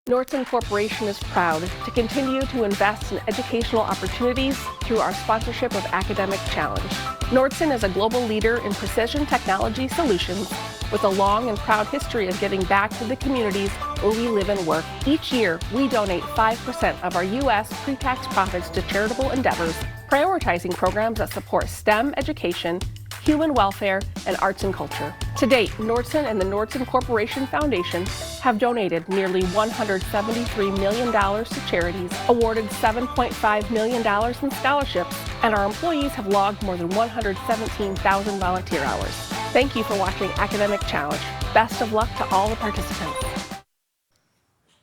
Nordson Corporation is proud to continue to invest in educational opportunities through our sponsorship of Academic Challenge. Nordson is a global leader in precision technology solutions with a long and proud history of giving back to the communities where we live and work. Each year, we donate 5% of our U.S. pre-tax profits to charitable endeavors, prioritizing programs that support STEM education, human welfare, and arts and culture. To date, Nordson and the Nordson Corporation Foundation have donated nearly $173 million to charities, awarded $7.5 million in scholarships, and our employees have logged more than 117,000 volunteer hours. Thank you for watching Academic Challenge. Best of luck to all the participants.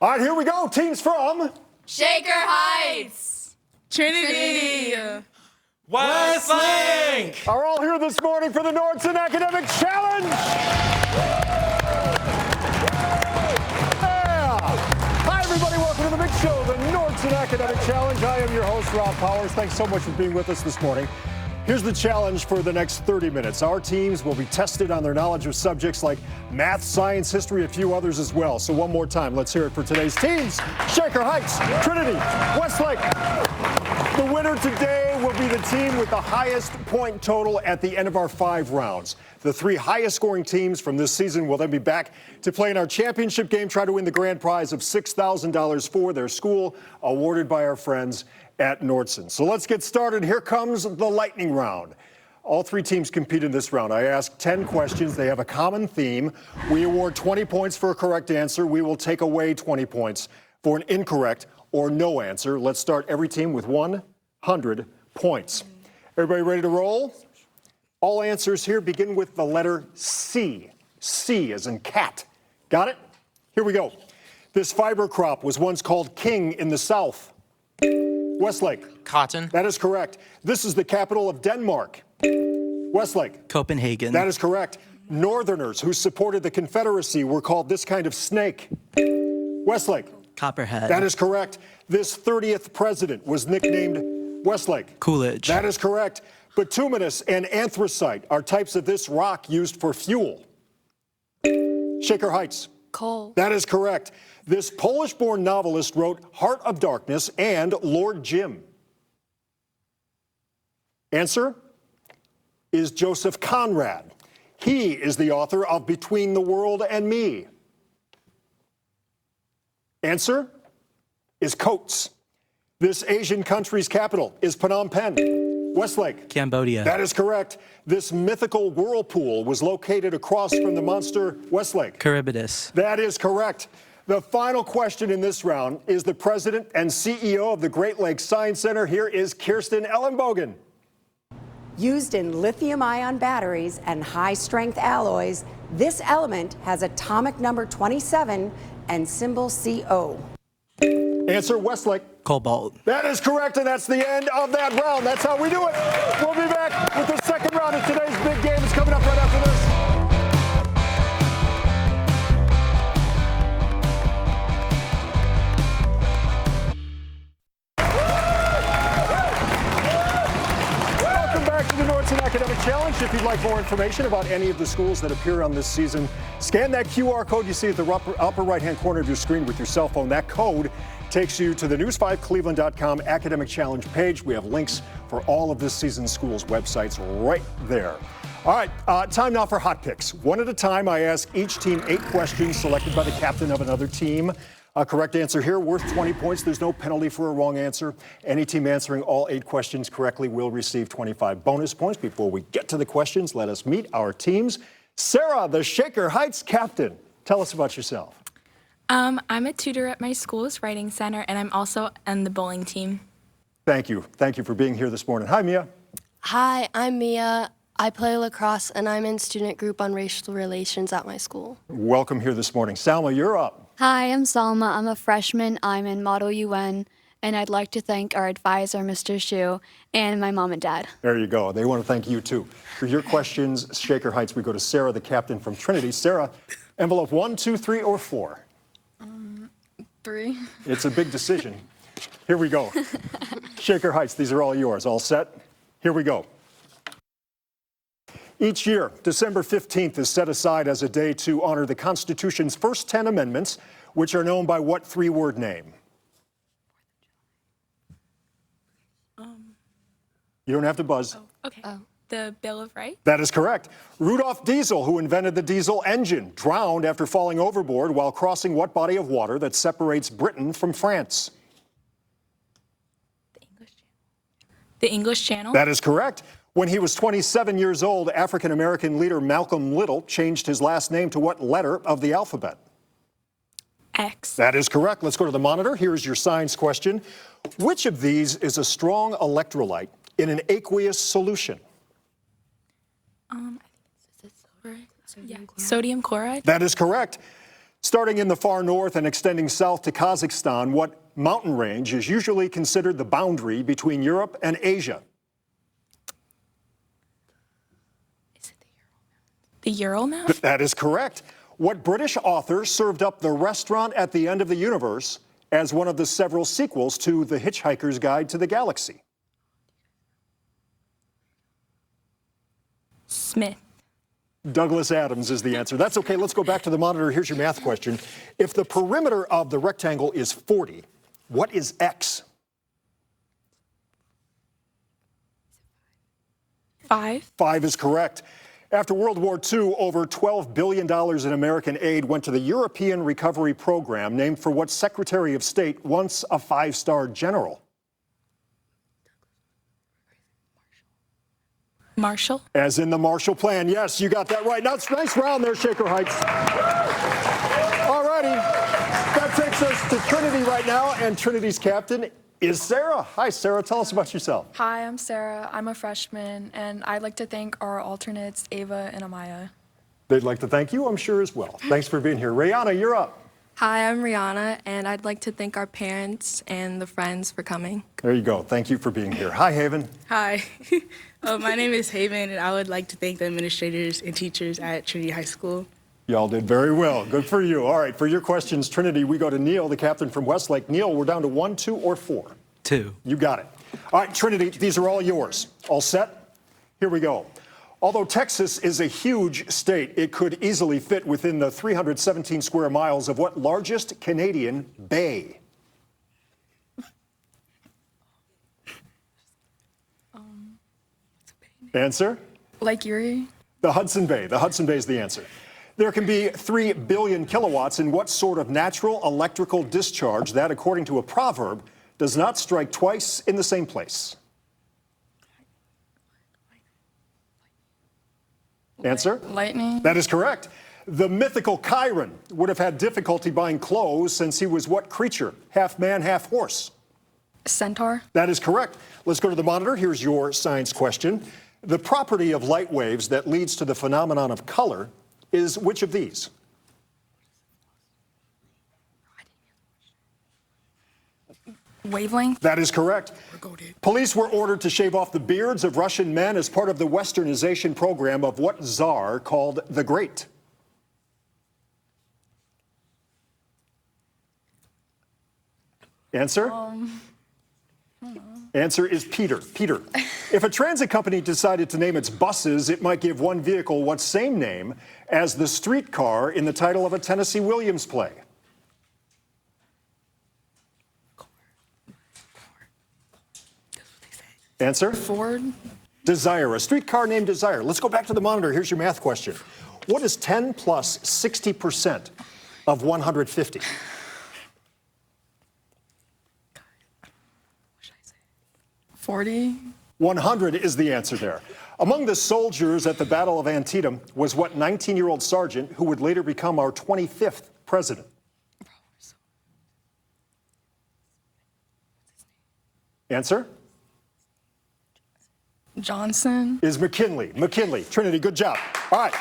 All right, here we go. Teams from Shaker Heights, Trinity, Westlake are all here this morning for the Nordson Academic Challenge. Yeah. Hi, everybody. Welcome to the big show, the Nordson Academic Challenge. I am your host, Rob Powers. Thanks so much for being with us this morning. Here's the challenge for the next 30 minutes. Our teams will be tested on their knowledge of subjects like math, science, history, a few others as well. So one more time, let's hear it for today's teams. Shaker Heights, Trinity, Westlake. The winner today will be the team with the highest point total at the end of our 5 rounds. The 3 highest scoring teams from this season will then be back to play in our championship game, try to win the grand prize of $6,000 for their school, awarded by our friends at Nordson. So let's get started. Here comes the lightning round. All 3 teams compete in this round. I ask 10 questions. They have a common theme. We award 20 points for a correct answer. We will take away 20 points for an incorrect or no answer. Let's start every team with 100 points. Everybody ready to roll? All answers here begin with the letter C. C as in cat. Got it? Here we go. This fiber crop was once called king in the South. Westlake. Cotton. That is correct. This is the capital of Denmark. Westlake. Copenhagen. That is correct. Northerners who supported the Confederacy were called this kind of snake. Westlake. Copperhead. That is correct. This 30th president was nicknamed Westlake. Coolidge. That is correct. Bituminous and anthracite are types of this rock used for fuel. Shaker Heights. Coal. That is correct. This Polish-born novelist wrote Heart of Darkness and Lord Jim. Answer is Joseph Conrad. He is the author of Between the World and Me. Answer is Coates. This Asian country's capital is Phnom Penh. Westlake. Cambodia. That is correct. This mythical whirlpool was located across from the monster Westlake. Charybdis. That is correct. The final question in this round is the president and CEO of the Great Lakes Science Center. Here is Kirsten Ellenbogen. Used in lithium-ion batteries and high-strength alloys, this element has atomic number 27 and symbol CO. Answer, Westlake. Cobalt. That is correct, and that's the end of that round. That's how we do it. We'll be back with the second round of today's big game. It's coming up right after this. Welcome back to the Nordson Academic Challenge. If you'd like more information about any of the schools that appear on this season, scan that QR code you see at the upper right-hand corner of your screen with your cell phone. That code takes you to the news5cleveland.com Academic Challenge page. We have links for all of this season's schools' websites right there. All right, time now for hot picks. One at a time, I ask each team 8 questions selected by the captain of another team. A correct answer here worth 20 points. There's no penalty for a wrong answer. Any team answering all 8 questions correctly will receive 25 bonus points. Before we get to the questions, let us meet our teams. Sarah, the Shaker Heights captain. Tell us about yourself. I'm a tutor at my school's writing center, and I'm also on the bowling team. Thank you. Thank you for being here this morning. Hi, Mia. Hi, I'm Mia. I play lacrosse, and I'm in student group on racial relations at my school. Welcome here this morning. Salma, you're up. Hi, I'm Salma. I'm a freshman. I'm in Model UN, and I'd like to thank our advisor, Mr. Shu, and my mom and dad. There you go. They want to thank you, too. For your questions, Shaker Heights, we go to Sarah, the captain from Trinity. Sarah, envelope 1, 2, 3, or 4? 3. It's a big decision. Here we go. Shaker Heights, these are all yours. All set? Here we go. Each year, December 15th is set aside as a day to honor the Constitution's first 10 amendments, which are known by what three-word name? You don't have to buzz. Okay. The Bill of Rights? That is correct. Rudolf Diesel, who invented the diesel engine, drowned after falling overboard while crossing what body of water that separates Britain from France? The English Channel? That is correct. When he was 27 years old, African-American leader Malcolm Little changed his last name to what letter of the alphabet? X. That is correct. Let's go to the monitor. Here's your science question. Which of these is a strong electrolyte in an aqueous solution? Sodium chloride? That is correct. Starting in the far north and extending south to Kazakhstan, what mountain range is usually considered the boundary between Europe and Asia? The Ural Mountains? That is correct. What British author served up The Restaurant at the End of the Universe as one of the several sequels to The Hitchhiker's Guide to the Galaxy? Smith. Douglas Adams is the answer. That's okay. Let's go back to the monitor. Here's your math question. If the perimeter of the rectangle is 40, what is x? 5. 5 is correct. After World War II, over $12 billion in American aid went to the European Recovery Program, named for what Secretary of State, once a 5-star general? Marshall? As in the Marshall Plan. Yes, you got that right. Now, it's a nice round there, Shaker Heights. All righty. That takes us to Trinity right now, and Trinity's captain is Sarah. Hi, Sarah. Tell us about yourself. Hi, I'm Sarah. I'm a freshman, and I'd like to thank our alternates, Ava and Amaya. They'd like to thank you, I'm sure, as well. Thanks for being here. Rihanna, you're up. Hi, I'm Rihanna, and I'd like to thank our parents and the friends for coming. There you go. Thank you for being here. Hi, Haven. Hi. My name is Haven, and I would like to thank the administrators and teachers at Trinity High School. Y'all did very well. Good for you. All right, for your questions, Trinity, we go to Neil, the captain from Westlake. Neil, we're down to 1, 2, or 4? 2. You got it. All right, Trinity, these are all yours. All set? Here we go. Although Texas is a huge state, it could easily fit within the 317 square miles of what largest Canadian bay? Answer? Lake Erie? The Hudson Bay. The Hudson Bay is the answer. There can be 3 billion kilowatts in what sort of natural electrical discharge that, according to a proverb, does not strike twice in the same place? Answer? Lightning? That is correct. The mythical Chiron would have had difficulty buying clothes since he was what creature? Half man, half horse? Centaur? That is correct. Let's go to the monitor. Here's your science question. The property of light waves that leads to the phenomenon of color is which of these? Wavelength? That is correct. Police were ordered to shave off the beards of Russian men as part of the westernization program of what czar called the Great? Answer? Answer is Peter. Peter. If a transit company decided to name its buses, it might give one vehicle what same name as the streetcar in the title of a Tennessee Williams play? Answer? Ford? Desire. A streetcar named Desire. Let's go back to the monitor. Here's your math question. What is 10 plus 60% of 150? 40? 100 is the answer there. Among the soldiers at the Battle of Antietam was what 19-year-old sergeant who would later become our 25th president? Answer? Johnson? Is McKinley. McKinley. Trinity, good job. All right.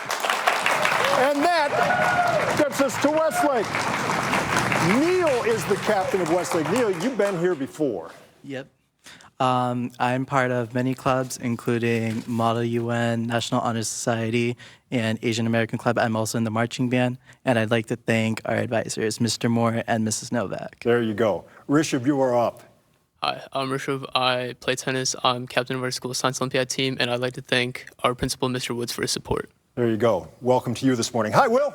And that gets us to Westlake. Neil is the captain of Westlake. Neil, you've been here before. Yep. I'm part of many clubs, including Model UN, National Honor Society, and Asian American Club. I'm also in the marching band, and I'd like to thank our advisors, Mr. Moore and Mrs. Novak. There you go. Rishabh, you are up. Hi, I'm Rishabh. I play tennis. I'm captain of our school science Olympiad team, and I'd like to thank our principal, Mr. Woods, for his support. There you go. Welcome to you this morning. Hi, Will.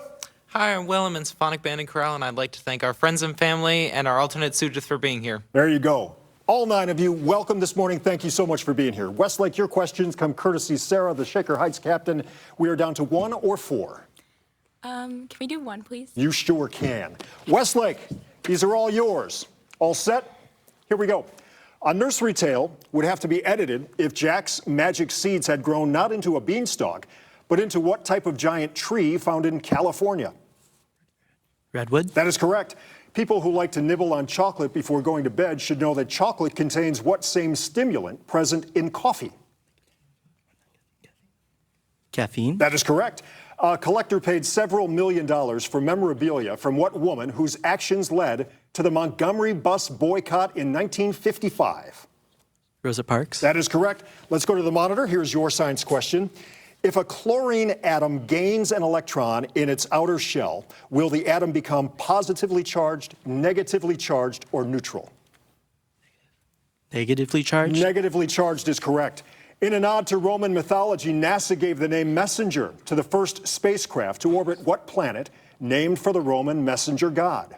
Hi, I'm Will. I'm in Symphonic Band and Chorale, and I'd like to thank our friends and family and our alternate Sujith for being here. There you go. All 9 of you, welcome this morning. Thank you so much for being here. Westlake, your questions come courtesy Sarah, the Shaker Heights captain. We are down to 1 or 4. Can we do 1, please? You sure can. Westlake, these are all yours. All set? Here we go. A nursery tale would have to be edited if Jack's magic seeds had grown not into a beanstalk, but into what type of giant tree found in California? Redwood? That is correct. People who like to nibble on chocolate before going to bed should know that chocolate contains what same stimulant present in coffee? Caffeine? That is correct. A collector paid several $1 million for memorabilia from what woman whose actions led to the Montgomery bus boycott in 1955? Rosa Parks? That is correct. Let's go to the monitor. Here's your science question. If a chlorine atom gains an electron in its outer shell, will the atom become positively charged, negatively charged, or neutral? Negatively charged? Negatively charged is correct. In a nod to Roman mythology, NASA gave the name Messenger to the first spacecraft to orbit what planet named for the Roman messenger god?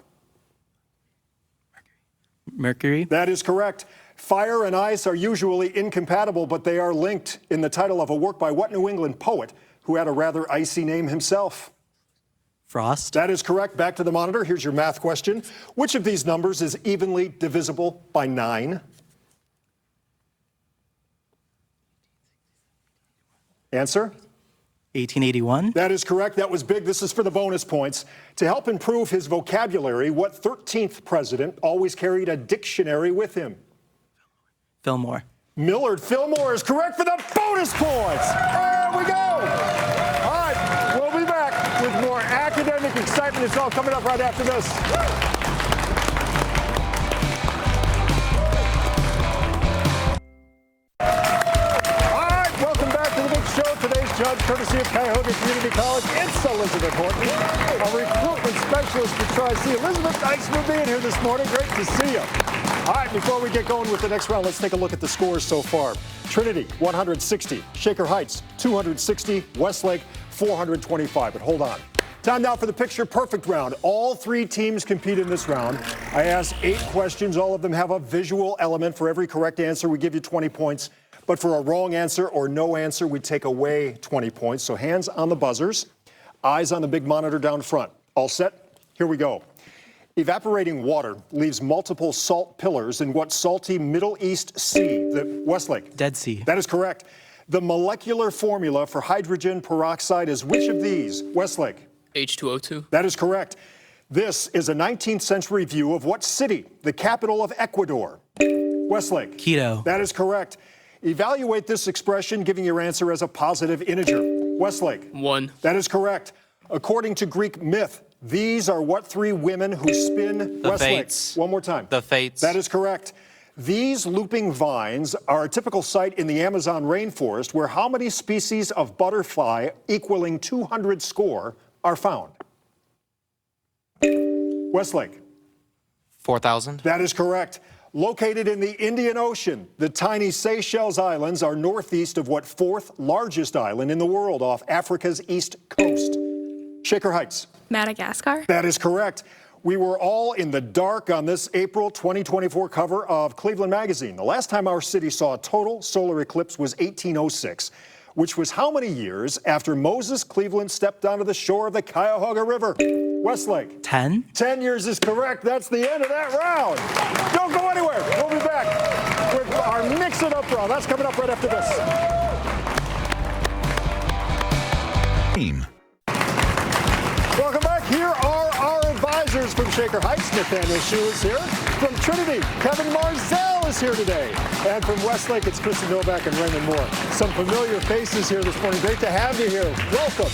Mercury? That is correct. Fire and ice are usually incompatible, but they are linked in the title of a work by what New England poet who had a rather icy name himself? Frost? That is correct. Back to the monitor. Here's your math question. Which of these numbers is evenly divisible by 9? Answer? 1881? That is correct. That was big. This is for the bonus points. To help improve his vocabulary, what 13th president always carried a dictionary with him? Fillmore. Millard Fillmore is correct for the bonus points. There we go. All right, we'll be back with more academic excitement. It's all coming up right after this. Today's judge, courtesy of Cuyahoga Community College, it's Elizabeth Horton, a recruitment specialist for Tri-C. Elizabeth, thanks for being here this morning. Great to see you. All right, before we get going with the next round, let's take a look at the scores so far. Trinity, 160. Shaker Heights, 260. Westlake, 425. But hold on. Time now for the Picture Perfect round. All 3 teams compete in this round. I asked 8 questions. All of them have a visual element. For every correct answer, we give you 20 points. But for a wrong answer or no answer, we take away 20 points. So hands on the buzzers, eyes on the big monitor down front. All set? Here we go. Evaporating water leaves multiple salt pillars in what salty Middle East sea? The Westlake. Dead Sea. That is correct. The molecular formula for hydrogen peroxide is which of these? Westlake. H2O2. That is correct. This is a 19th century view of what city? The capital of Ecuador. Westlake. Quito. That is correct. Evaluate this expression, giving your answer as a positive integer. Westlake. 1. That is correct. According to Greek myth, these are what 3 women who spin? The Westlake. Fates. One more time. The Fates. That is correct. These looping vines are a typical site in the Amazon rainforest where how many species of butterfly equaling 200 score are found? Westlake. 4,000. That is correct. Located in the Indian Ocean, the tiny Seychelles Islands are northeast of what 4th largest island in the world off Africa's east coast? Shaker Heights. Madagascar? That is correct. We were all in the dark on this April 2024 cover of Cleveland Magazine. The last time our city saw a total solar eclipse was 1806, which was how many years after Moses Cleveland stepped onto the shore of the Cuyahoga River? Westlake. 10? 10 years is correct. That's the end of that round. Don't go anywhere. We'll be back with our Mix It Up round. That's coming up right after this. Welcome back. Here are our advisors from Shaker Heights. Nathaniel Shue is here. From Trinity, Kevin Marzell is here today. And from Westlake, it's Kristen Novak and Raymond Moore. Some familiar faces here this morning. Great to have you here. Welcome.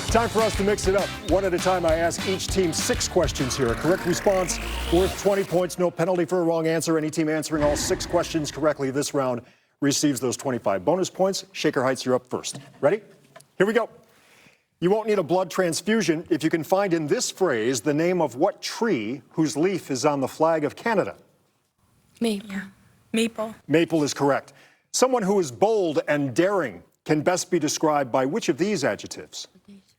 Time for us to mix it up. One at a time, I ask each team 6 questions here. A correct response worth 20 points. No penalty for a wrong answer. Any team answering all 6 questions correctly this round receives those 25 bonus points. Shaker Heights, you're up first. Ready? Here we go. You won't need a blood transfusion if you can find in this phrase the name of what tree whose leaf is on the flag of Canada? Maple. Yeah. Maple. Maple is correct. Someone who is bold and daring can best be described by which of these adjectives?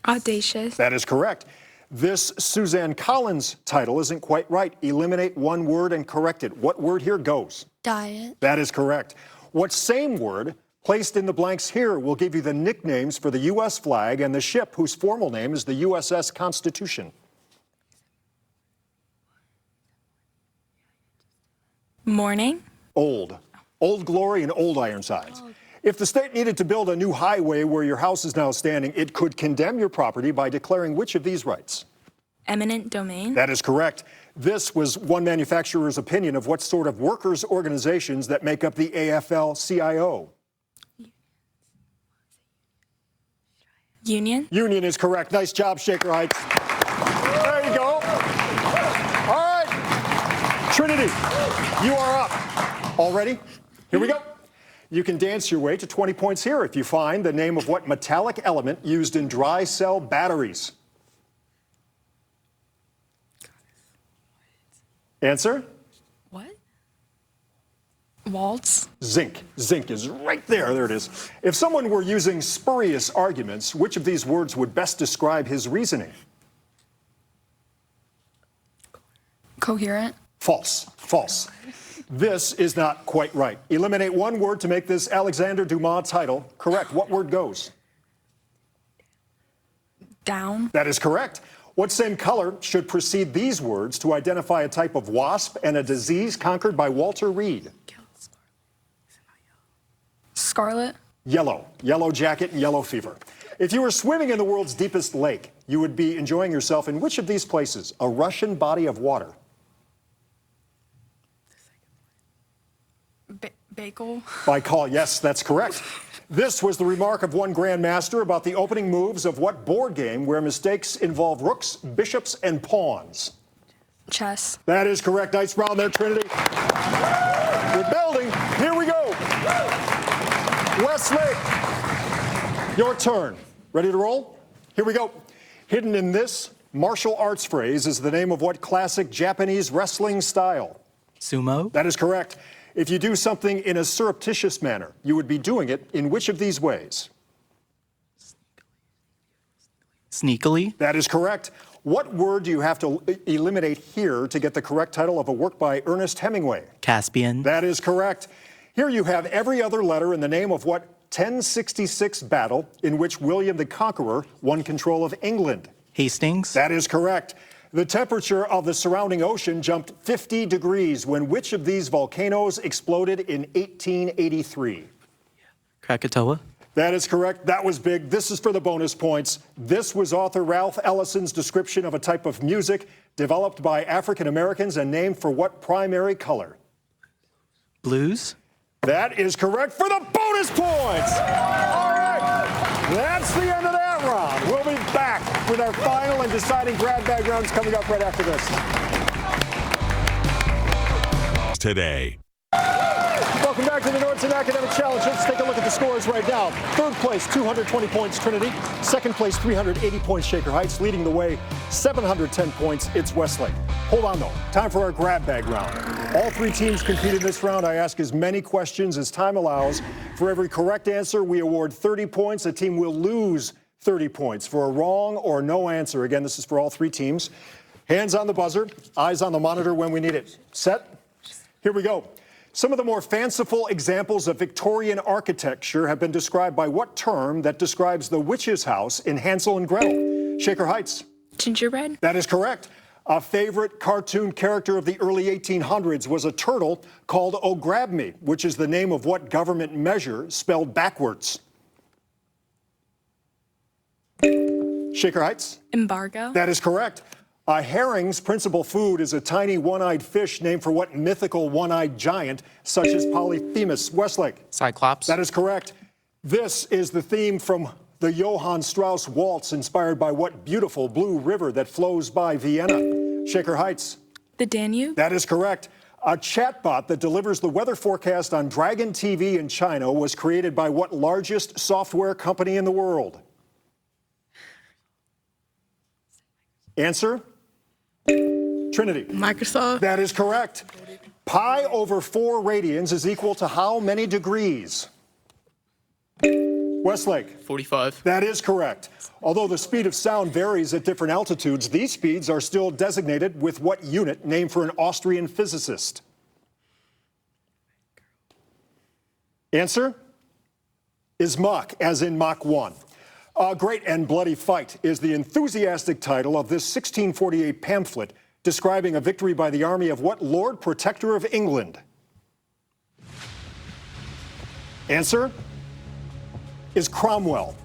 Audacious. That is correct. This Suzanne Collins title isn't quite right. Eliminate one word and correct it. What word here goes? Diet. That is correct. What same word placed in the blanks here will give you the nicknames for the U.S. flag and the ship whose formal name is the USS Constitution? Morning. Old. Old Glory and Old Ironsides. If the state needed to build a new highway where your house is now standing, it could condemn your property by declaring which of these rights? Eminent domain. That is correct. This was one manufacturer's opinion of what sort of workers' organizations that make up the AFL-CIO. Union. Union is correct. Nice job, Shaker Heights. There you go. All right. Trinity, you are up. All ready? Here we go. You can dance your way to 20 points here if you find the name of what metallic element used in dry cell batteries. Answer? What? Waltz. Zinc. Zinc is right there. There it is. If someone were using spurious arguments, which of these words would best describe his reasoning? Coherent. False. False. This is not quite right. Eliminate one word to make this Alexander Dumas title correct. What word goes? Down. That is correct. What same color should precede these words to identify a type of wasp and a disease conquered by Walter Reed? Scarlet. Yellow. Yellow jacket and yellow fever. If you were swimming in the world's deepest lake, you would be enjoying yourself in which of these places? A Russian body of water. Baikal. Baikal, yes, that's correct. This was the remark of one grandmaster about the opening moves of what board game where mistakes involve rooks, bishops, and pawns? Chess. That is correct. Nice round there, Trinity. We're building. Here we go. Westlake, your turn. Ready to roll? Here we go. Hidden in this martial arts phrase is the name of what classic Japanese wrestling style? Sumo. That is correct. If you do something in a surreptitious manner, you would be doing it in which of these ways? Sneakily. That is correct. What word do you have to eliminate here to get the correct title of a work by Ernest Hemingway? Caspian. That is correct. Here you have every other letter in the name of what 1066 battle in which William the Conqueror won control of England? Hastings. That is correct. The temperature of the surrounding ocean jumped 50 degrees when which of these volcanoes exploded in 1883? Krakatoa. That is correct. That was big. This is for the bonus points. This was author Ralph Ellison's description of a type of music developed by African Americans and named for what primary color? Blues. That is correct for the bonus points. All right. That's the end of that round. We'll be back with our final and deciding grab bag rounds coming up right after this. Today. Welcome back to the Nordson Academic Challenge. Let's take a look at the scores right now. Third place, 220 points, Trinity. Second place, 380 points, Shaker Heights. Leading the way, 710 points, it's Westlake. Hold on, though. Time for our grab bag round. All three teams compete in this round. I ask as many questions as time allows. For every correct answer, we award 30 points. A team will lose 30 points for a wrong or no answer. Again, this is for all three teams. Hands on the buzzer, eyes on the monitor when we need it. Set? Here we go. Some of the more fanciful examples of Victorian architecture have been described by what term that describes the witch's house in Hansel and Gretel? Shaker Heights. Gingerbread. That is correct. A favorite cartoon character of the early 1800s was a turtle called Oh Grab Me, which is the name of what government measure spelled backwards? Shaker Heights. Embargo. That is correct. A herring's principal food is a tiny one-eyed fish named for what mythical one-eyed giant, such as Polyphemus? Westlake. Cyclops. That is correct. This is the theme from the Johann Strauss waltz, inspired by what beautiful blue river that flows by Vienna? Shaker Heights. The Danube. That is correct. A chatbot that delivers the weather forecast on Dragon TV in China was created by what largest software company in the world? Answer? Trinity. Microsoft. That is correct. Pi over 4 radians is equal to how many degrees? Westlake. 45. That is correct. Although the speed of sound varies at different altitudes, these speeds are still designated with what unit named for an Austrian physicist? Answer is Mach, as in Mach 1. A Great and Bloody Fight is the enthusiastic title of this 1648 pamphlet describing a victory by the army of what Lord Protector of England? Answer is Cromwell.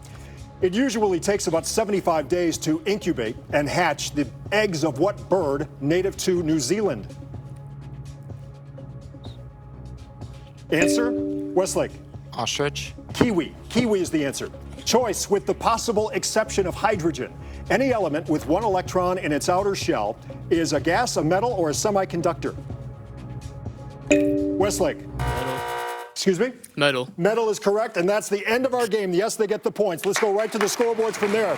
It usually takes about 75 days to incubate and hatch the eggs of what bird native to New Zealand? Answer, Westlake. Ostrich. Kiwi. Kiwi is the answer. Choice, with the possible exception of hydrogen. Any element with one electron in its outer shell is a gas, a metal, or a semiconductor. Westlake. Excuse me? Metal. Metal is correct, and that's the end of our game. Yes, they get the points. Let's go right to the scoreboards from there.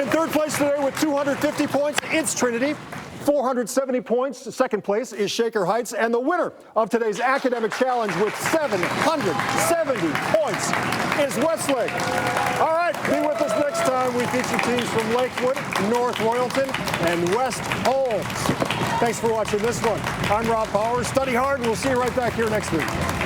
In third place today with 250 points, it's Trinity. 470 points. Second place is Shaker Heights. And the winner of today's academic challenge with 770 points is Westlake. All right, be with us next time. We feature teams from Lakewood, North Royalton, and West Holmes. Thanks for watching this one. I'm Rob Powers. Study hard, and we'll see you right back here next week.